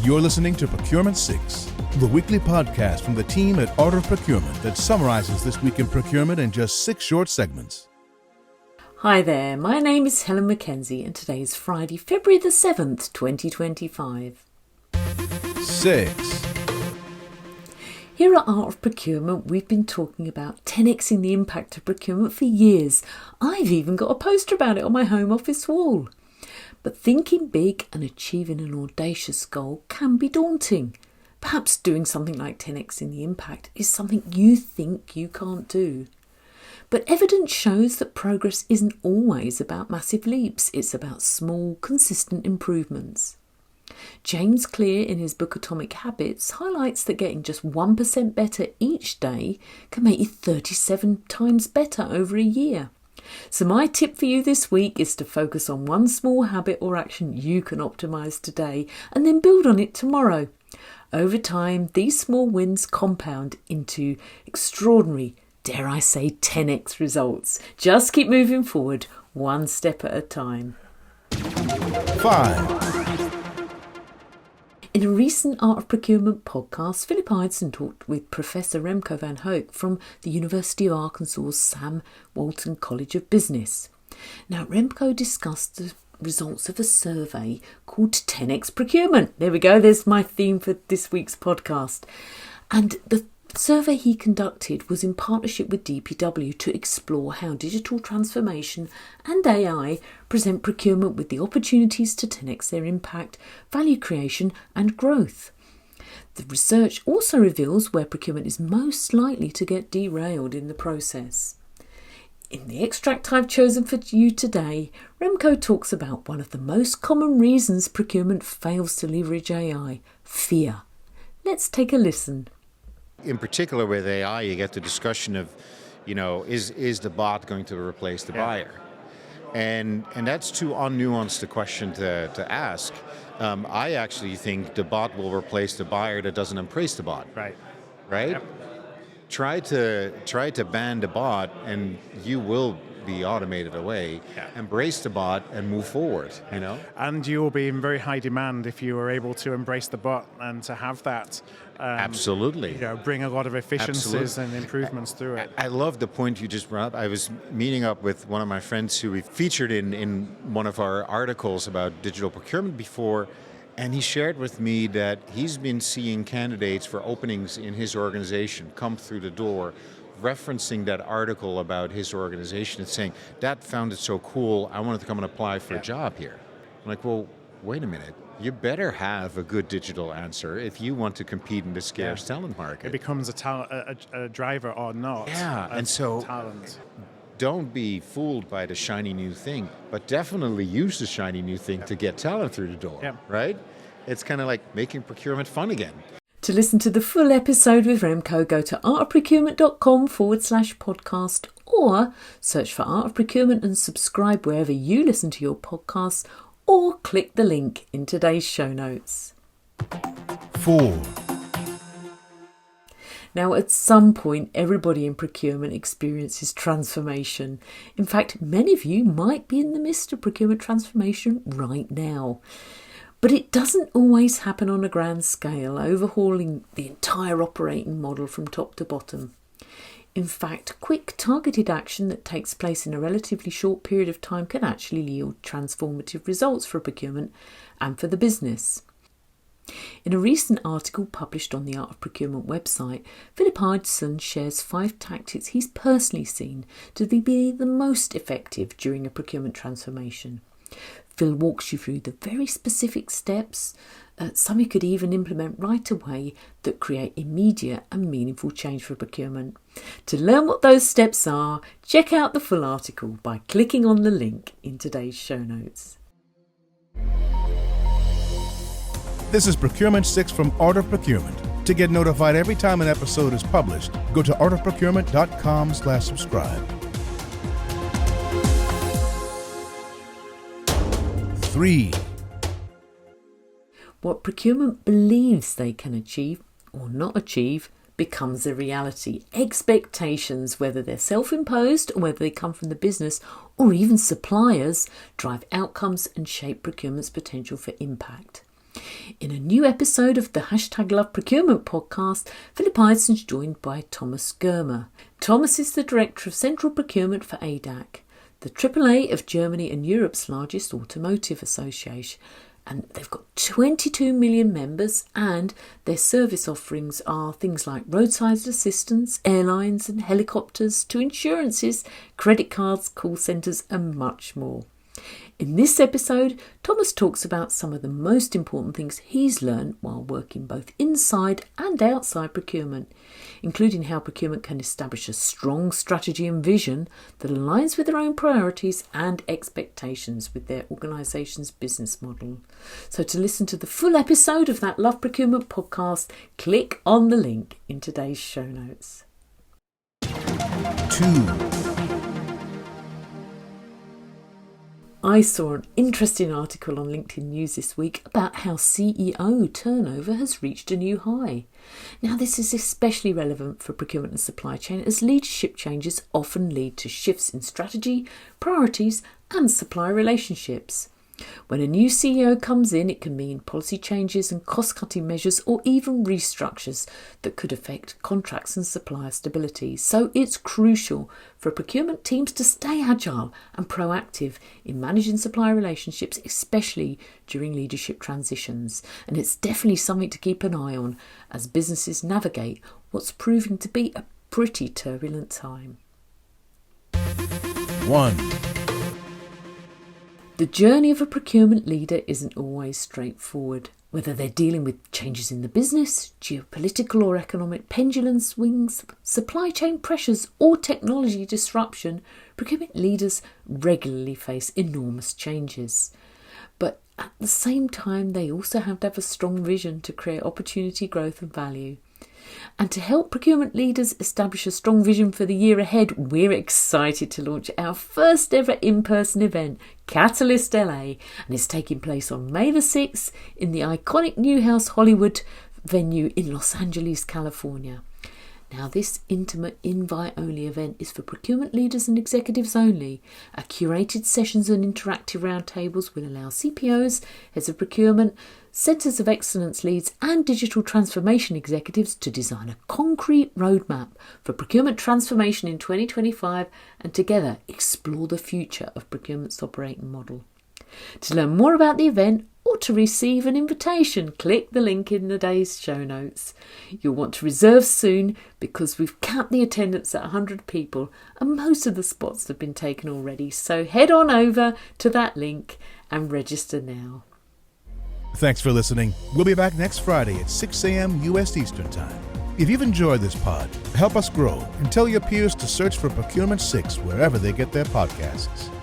You're listening to Procurement 6, the weekly podcast from the team at Art of Procurement that summarizes this week in procurement in just 6 short segments. Hi there, my name is Helen Mackenzie and today is Friday, February the 7th, 2025. 6. Here at Art of Procurement, we've been talking about 10xing the impact of procurement for years. I've even got a poster about it on my home office wall. But thinking big and achieving an audacious goal can be daunting. Perhaps doing something like 10xing the impact is something you think you can't do. But evidence shows that progress isn't always about massive leaps. It's about small, consistent improvements. James Clear, in his book Atomic Habits, highlights that getting just 1% better each day can make you 37 times better over a year. So my tip for you this week is to focus on one small habit or action you can optimise today and then build on it tomorrow. Over time, these small wins compound into extraordinary, dare I say, 10x results. Just keep moving forward, one step at a time. 5. In a recent Art of Procurement podcast, Philip Ideson talked with Professor Remco van Hoek from the University of Arkansas's Sam Walton College of Business. Now, Remco discussed the results of a survey called 10x Procurement. There we go, there's my theme for this week's podcast. And the survey he conducted was in partnership with DPW to explore how digital transformation and AI present procurement with the opportunities to 10x their impact, value creation and growth. The research also reveals where procurement is most likely to get derailed in the process. In the extract I've chosen for you today, Remco talks about one of the most common reasons procurement fails to leverage AI: fear. Let's take a listen. In particular with AI, you get the discussion of, is the bot going to replace the buyer? And that's too unnuanced a question to ask. I actually think the bot will replace the buyer that doesn't embrace the bot. Right? Yep. Try to ban the bot and you will be automated away. Embrace the bot and move forward, And you will be in very high demand if you are able to embrace the bot and to have that absolutely bring a lot of efficiencies and improvements through it. I love the point you just brought up. I was meeting up with one of my friends who we featured in one of our articles about digital procurement before, and he shared with me that he's been seeing candidates for openings in his organization come through the door referencing that article about his organization and saying, that found it so cool, I wanted to come and apply for a job here. I'm like, well, wait a minute. You better have a good digital answer if you want to compete in the scarce talent market. It becomes a driver or not. And so talent. Don't be fooled by the shiny new thing, but definitely use the shiny new thing to get talent through the door, right? It's kind of like making procurement fun again. To listen to the full episode with Remco, go to artofprocurement.com/podcast or search for Art of Procurement and subscribe wherever you listen to your podcasts, or click the link in today's show notes. 4. Now, at some point, everybody in procurement experiences transformation. In fact, many of you might be in the midst of procurement transformation right now. But it doesn't always happen on a grand scale, overhauling the entire operating model from top to bottom. In fact, quick targeted action that takes place in a relatively short period of time can actually yield transformative results for procurement and for the business. In a recent article published on the Art of Procurement website, Philip Ideson shares 5 tactics he's personally seen to be the most effective during a procurement transformation. Phil walks you through the very specific steps, some you could even implement right away, that create immediate and meaningful change for procurement. To learn what those steps are, check out the full article by clicking on the link in today's show notes. This is Procurement 6 from Art of Procurement. To get notified every time an episode is published, go to artofprocurement.com/subscribe. 3. What procurement believes they can achieve or not achieve becomes a reality. Expectations, whether they're self-imposed or whether they come from the business or even suppliers, drive outcomes and shape procurement's potential for impact. In a new episode of the Love Procurement podcast, Philip Ison's joined by Thomas Germer. Thomas is the Director of Central Procurement for ADAC, the AAA of Germany and Europe's largest automotive association. And they've got 22 million members, and their service offerings are things like roadside assistance, airlines and helicopters, to insurances, credit cards, call centres and much more. In this episode, Thomas talks about some of the most important things he's learned while working both inside and outside procurement, including how procurement can establish a strong strategy and vision that aligns with their own priorities and expectations with their organisation's business model. So to listen to the full episode of that Love Procurement podcast, click on the link in today's show notes. 2. I saw an interesting article on LinkedIn News this week about how CEO turnover has reached a new high. Now, this is especially relevant for procurement and supply chain, as leadership changes often lead to shifts in strategy, priorities and supplier relationships. When a new CEO comes in, it can mean policy changes and cost-cutting measures, or even restructures that could affect contracts and supplier stability. So it's crucial for procurement teams to stay agile and proactive in managing supplier relationships, especially during leadership transitions. And it's definitely something to keep an eye on as businesses navigate what's proving to be a pretty turbulent time. 1. The journey of a procurement leader isn't always straightforward. Whether they're dealing with changes in the business, geopolitical or economic pendulum swings, supply chain pressures or technology disruption, procurement leaders regularly face enormous changes. But at the same time, they also have to have a strong vision to create opportunity, growth and value. And to help procurement leaders establish a strong vision for the year ahead, we're excited to launch our first ever in-person event, Catalyst LA, and it's taking place on May the 6th in the iconic Newhouse Hollywood venue in Los Angeles, California. Now, this intimate invite-only event is for procurement leaders and executives only. Our curated sessions and interactive roundtables will allow CPOs, heads of procurement, centres of excellence leads and digital transformation executives to design a concrete roadmap for procurement transformation in 2025 and together explore the future of procurement's operating model. To learn more about the event or to receive an invitation, click the link in today's show notes. You'll want to reserve soon because we've capped the attendance at 100 people and most of the spots have been taken already. So head on over to that link and register now. Thanks for listening. We'll be back next Friday at 6 a.m. U.S. Eastern Time. If you've enjoyed this pod, help us grow and tell your peers to search for Procurement 6 wherever they get their podcasts.